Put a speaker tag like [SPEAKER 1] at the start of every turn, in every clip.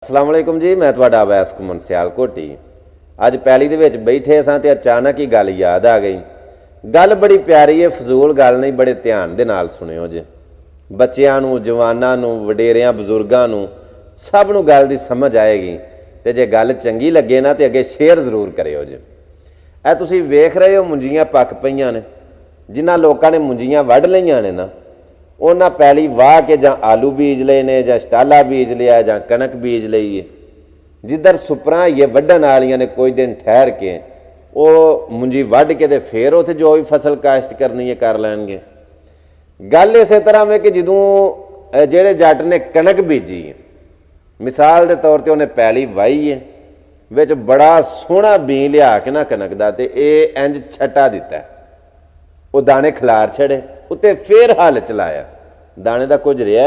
[SPEAKER 1] अस्सलाम वालेकुम जी, मैं तुहाडा अवैस घुमन सियालकोटी। अज पैली दे विच बैठे सां ते अचानक ही गल याद आ गई। गल बड़ी प्यारी है, फजूल गल नहीं, बड़े ध्यान दे नाल सुनियो जे। बच्चियां नूं, जवानां नूं, वडेरियां बजुर्गां नूं सब नूं गल दी समझ आएगी। ते जे गल चंगी लगे ना ते अगे शेयर जरूर करियो जे। ए तुसीं वेख रहे हो मुंजियां पक पईयां ने। जिन्हां लोकां ने मुंजियां वढ लईआं ने ना, उन्हां पैली वाह के जां आलू बीज लए ने, जां शटाला बीज लिया, जां कणक बीज लई है। जिधर सुपरां ये वढण वालियां ने कोई दिन ठहर के वो मुंजी वढ के ते फिर उत्थे जो भी फसल काश्त करनी है कर लैणगे। गल इस तरह में कि जदों जिहड़े जट ने कणक बीजी है, मिसाल के तौर पर उन्हें पैली वाही है, विच बड़ा सोहना बी लिया के ना कणक दा ते इह इंज छट्टा दिता, वो दाने खिलार छड़े, उत्ते फिर हल चलाया, दाने का कुछ रहा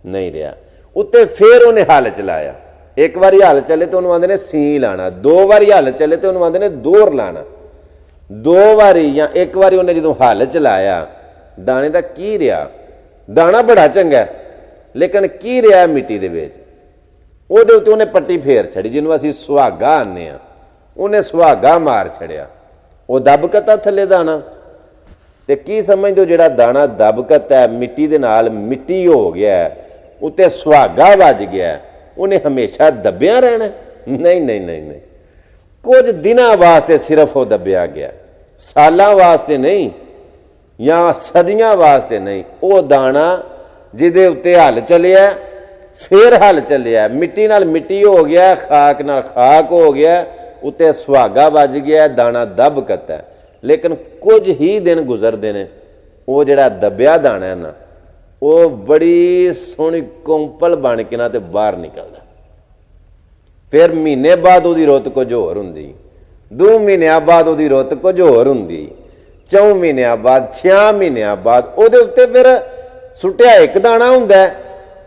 [SPEAKER 1] नहीं रहा, उत्ते फिर उन्हें हल चलाया। एक बारी हल चले तो उन्होंने आंदे ने सी लाना, दो बारी हल चले तो उन्होंने आंदे ने दोर लाना, दो बारी या एक बारी उन्हें जो हल चलाया, दाने का की रहा, दाना बड़ा चंगा लेकिन की रहा मिट्टी दे विच, उहदे उत्ते उन्हें पट्टी फेर छड़ी, जिन्होंने असीं सुहागा आने, उन्हें सुहागा मार छड़िया, वो दबकता थले दाना। ते की समझ दो जिहड़ा दाना दबकत है मिट्टी दे नाल मिट्टी हो गया, उत्ते सुहागा वज गया, उन्हें हमेशा दबिया रहना? नहीं नहीं नहीं नहीं, कुछ दिनों वास्ते सिर्फ वो दबिया गया, सालां वास्ते नहीं या सदियां वास्ते नहीं। वो दाना जिहदे उत्ते हल चलिया, फिर हल चलिया, मिट्टी नाल मिट्टी हो गया, खाक नाल खाक हो गया, उत्ते सुहागा वज गया, दाना दबकत है। लेकिन कुछ ही दिन गुजरते हैं, वो जिहड़ा दबिया दाना है ना, वो बड़ी सोहनी कुंपल बन के ना ते बाहर निकलदा। फिर महीने बाद उसकी रुत कुछ होर हुंदी, 2 महीनों बाद उसकी रुत कुछ होर हुंदी, 4 महीनों बाद, 6 महीनों बाद उहदे उत्ते फिर सुट्टिया एक दाना हुंदा,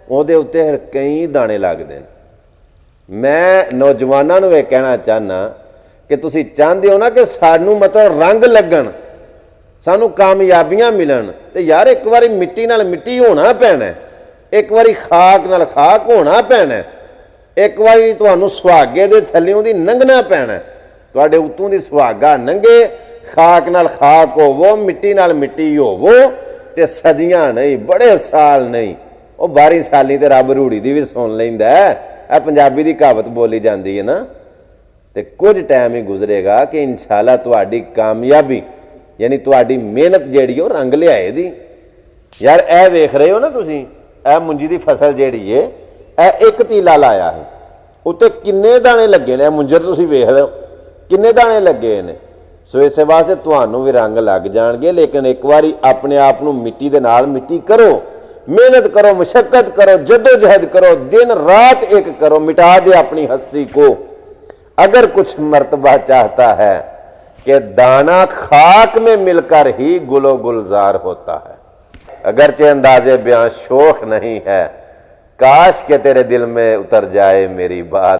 [SPEAKER 1] उहदे उत्ते फिर कई दाने लगदे ने। मैं नौजवानों नूं इह कहना चाहना कि तुसीं चाहते हो ना कि सानू मतलब रंग लगन, सानू कामयाबियां मिलन, तो यार एक बारी मिट्टी नाल मिट्टी होना पैना, एक बारी खाक नाल खाक होना पैना, एक बारी तुहानू सुहागे दे थल्लियों दी लंघना पैना, तुहाडे उत्तों दी सुहागा लंघे, खाक नाल खाक होवो, मिट्टी नाल मिट्टी होवो, ते सदियां नहीं, बड़े साल नहीं। वो 12 साली ते रब रूड़ी दी भी सुन लैंदा है, आ पंजाबी दी कहावत बोली जाती है ना। तो कुछ टाइम ही गुजरेगा कि इंशाअल्लाह तुहाडी कामयाबी यानी तुहाडी मेहनत जिहड़ी वो रंग लियाए दी। यार ए वेख रहे हो ना तुसीं, ए मुंजी दी फसल जिहड़ी है, ए एक तीला लाया है, उत्ते किन्ने दाने लगे ने, मुंजर तुसीं वेख रहे हो किन्ने दाने लगे ने। सो इस वास्ते तुहानू भी रंग लग जाणगे, लेकिन एक बारी अपने आप नू मिट्टी दे नाल मिट्टी करो, मेहनत करो, मशक्कत करो, जद्दोजहद करो, दिन रात एक करो, मिटा दे अपनी हस्ती को। अगर कुछ मर्तबा चाहता है कि दाना खाक में मिलकर ही गुलो गुलजार होता है। अगरचे अंदाजे बयां शोख नहीं है, काश के तेरे दिल में उतर जाए मेरी बात।